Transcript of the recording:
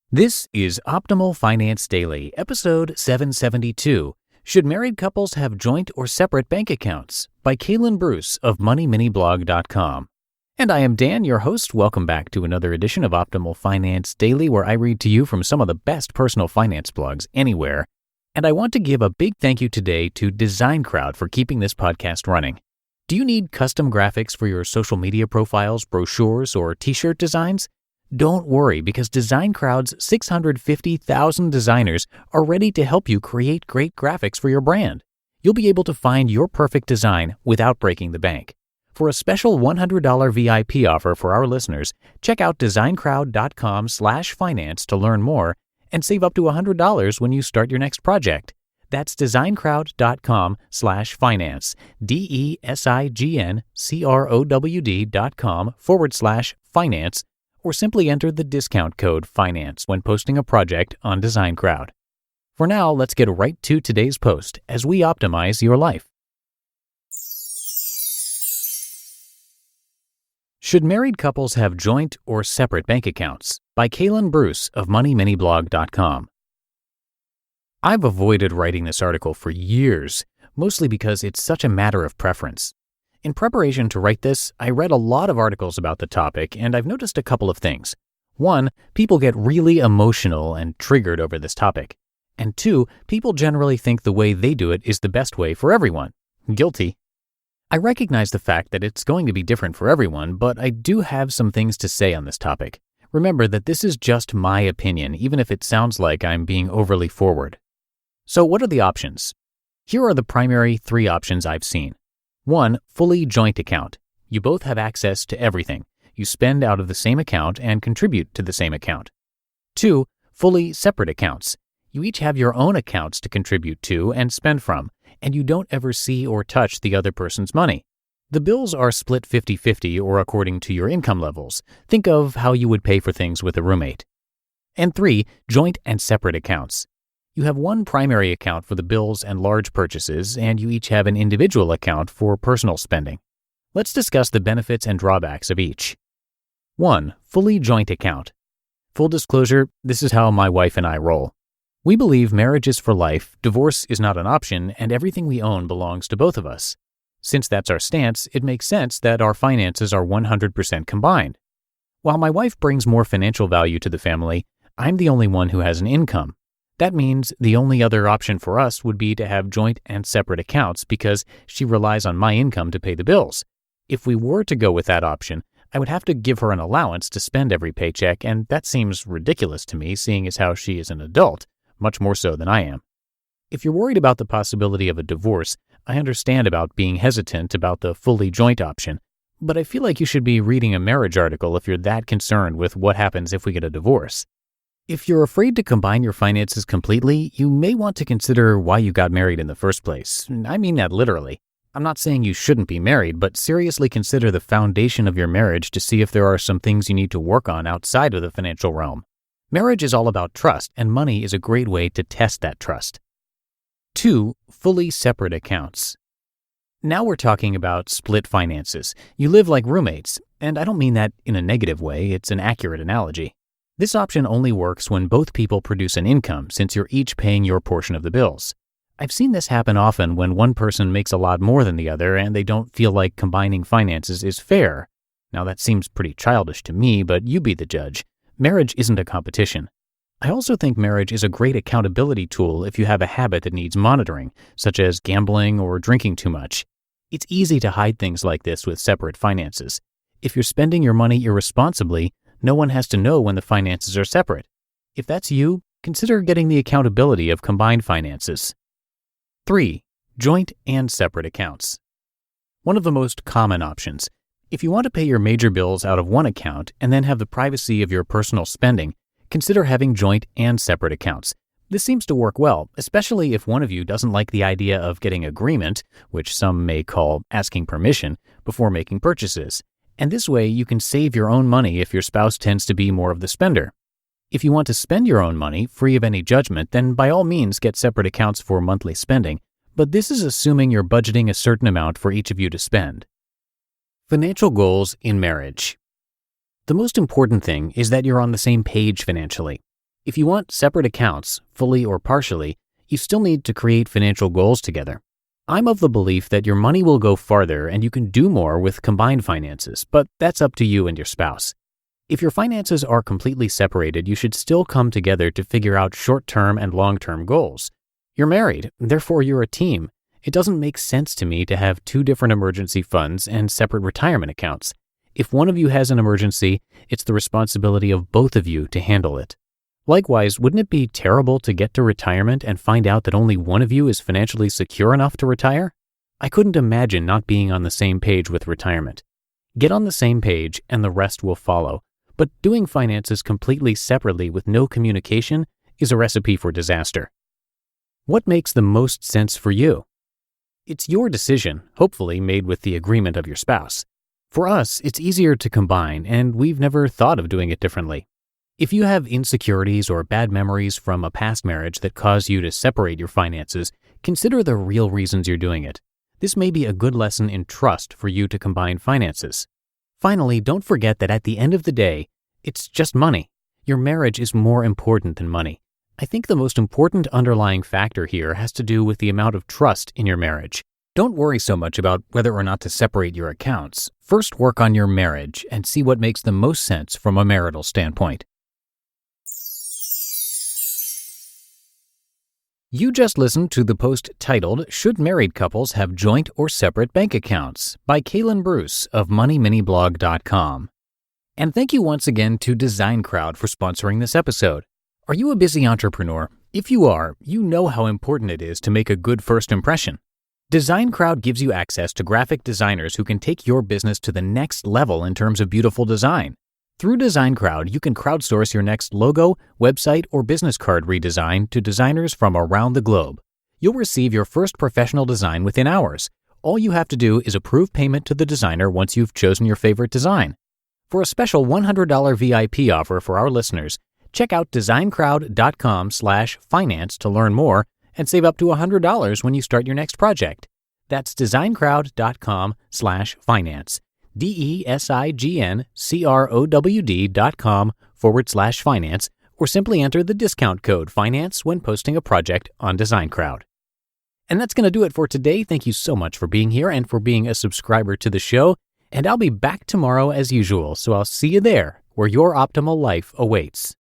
This is Optimal Finance Daily, episode 772. Should married couples have joint or separate bank accounts? By Kalen Bruce of MoneyMiniBlog.com. And I am Dan, your host. Welcome back to another edition of Optimal Finance Daily, where I read to you from some of the best personal finance blogs anywhere. And I want to give a big thank you today to DesignCrowd for keeping this podcast running. Do you need custom graphics for your social media profiles, brochures, or t-shirt designs? Don't worry, because DesignCrowd's 650,000 designers are ready to help you create great graphics for your brand. You'll be able to find your perfect design without breaking the bank. For a special $100 VIP offer for our listeners, check out designcrowd.com/finance to learn more and save up to $100 when you start your next project. That's designcrowd.com/finance, DESIGNCROWD.com/finance, or simply enter the discount code FINANCE when posting a project on DesignCrowd. For now, let's get right to today's post as we optimize your life. Should married couples have joint or separate bank accounts? By Kalen Bruce of MoneyMiniBlog.com. I've avoided writing this article for years, mostly because it's such a matter of preference. In preparation to write this, I read a lot of articles about the topic, and I've noticed a couple of things. One, people get really emotional and triggered over this topic. And two, people generally think the way they do it is the best way for everyone. Guilty. I recognize the fact that it's going to be different for everyone, but I do have some things to say on this topic. Remember that this is just my opinion, even if it sounds like I'm being overly forward. So what are the options? Here are the primary three options I've seen. 1. Fully joint account. You both have access to everything. You spend out of the same account and contribute to the same account. 2. Fully separate accounts. You each have your own accounts to contribute to and spend from, and you don't ever see or touch the other person's money. The bills are split 50-50 or according to your income levels. Think of how you would pay for things with a roommate. And 3. Joint and separate accounts. You have one primary account for the bills and large purchases, and you each have an individual account for personal spending. Let's discuss the benefits and drawbacks of each. 1. Fully joint account. Full disclosure, this is how my wife and I roll. We believe marriage is for life, divorce is not an option, and everything we own belongs to both of us. Since that's our stance, it makes sense that our finances are 100% combined. While my wife brings more financial value to the family, I'm the only one who has an income. That means the only other option for us would be to have joint and separate accounts because she relies on my income to pay the bills. If we were to go with that option, I would have to give her an allowance to spend every paycheck, and that seems ridiculous to me, seeing as how she is an adult, much more so than I am. If you're worried about the possibility of a divorce, I understand about being hesitant about the fully joint option, but I feel like you should be reading a marriage article if you're that concerned with what happens if we get a divorce. If you're afraid to combine your finances completely, you may want to consider why you got married in the first place. I mean that literally. I'm not saying you shouldn't be married, but seriously consider the foundation of your marriage to see if there are some things you need to work on outside of the financial realm. Marriage is all about trust, and money is a great way to test that trust. 2. Fully separate accounts. Now we're talking about split finances. You live like roommates, and I don't mean that in a negative way, it's an accurate analogy. This option only works when both people produce an income, since you're each paying your portion of the bills. I've seen this happen often when one person makes a lot more than the other and they don't feel like combining finances is fair. Now that seems pretty childish to me, but you be the judge. Marriage isn't a competition. I also think marriage is a great accountability tool if you have a habit that needs monitoring, such as gambling or drinking too much. It's easy to hide things like this with separate finances. If you're spending your money irresponsibly, no one has to know when the finances are separate. If that's you, consider getting the accountability of combined finances. 3. Joint and separate accounts. One of the most common options. If you want to pay your major bills out of one account and then have the privacy of your personal spending, consider having joint and separate accounts. This seems to work well, especially if one of you doesn't like the idea of getting agreement, which some may call asking permission, before making purchases. And this way, you can save your own money if your spouse tends to be more of the spender. If you want to spend your own money, free of any judgment, then by all means get separate accounts for monthly spending, but this is assuming you're budgeting a certain amount for each of you to spend. Financial goals in marriage. The most important thing is that you're on the same page financially. If you want separate accounts, fully or partially, you still need to create financial goals together. I'm of the belief that your money will go farther and you can do more with combined finances, but that's up to you and your spouse. If your finances are completely separated, you should still come together to figure out short-term and long-term goals. You're married, therefore you're a team. It doesn't make sense to me to have two different emergency funds and separate retirement accounts. If one of you has an emergency, it's the responsibility of both of you to handle it. Likewise, wouldn't it be terrible to get to retirement and find out that only one of you is financially secure enough to retire? I couldn't imagine not being on the same page with retirement. Get on the same page and the rest will follow. But doing finances completely separately with no communication is a recipe for disaster. What makes the most sense for you? It's your decision, hopefully made with the agreement of your spouse. For us, it's easier to combine, and we've never thought of doing it differently. If you have insecurities or bad memories from a past marriage that cause you to separate your finances, consider the real reasons you're doing it. This may be a good lesson in trust for you to combine finances. Finally, don't forget that at the end of the day, it's just money. Your marriage is more important than money. I think the most important underlying factor here has to do with the amount of trust in your marriage. Don't worry so much about whether or not to separate your accounts. First, work on your marriage and see what makes the most sense from a marital standpoint. You just listened to the post titled, "Should Married Couples Have Joint or Separate Bank Accounts?" by Kalen Bruce of MoneyMiniBlog.com. And thank you once again to Design Crowd for sponsoring this episode. Are you a busy entrepreneur? If you are, you know how important it is to make a good first impression. Design Crowd gives you access to graphic designers who can take your business to the next level in terms of beautiful design. Through Design Crowd, you can crowdsource your next logo, website, or business card redesign to designers from around the globe. You'll receive your first professional design within hours. All you have to do is approve payment to the designer once you've chosen your favorite design. For a special $100 VIP offer for our listeners, check out designcrowd.com/finance to learn more and save up to $100 when you start your next project. That's designcrowd.com/finance. DESIGNCROWD.com/finance, or simply enter the discount code FINANCE when posting a project on Design Crowd. And that's going to do it for today. Thank you so much for being here and for being a subscriber to the show. And I'll be back tomorrow as usual, so I'll see you there where your optimal life awaits.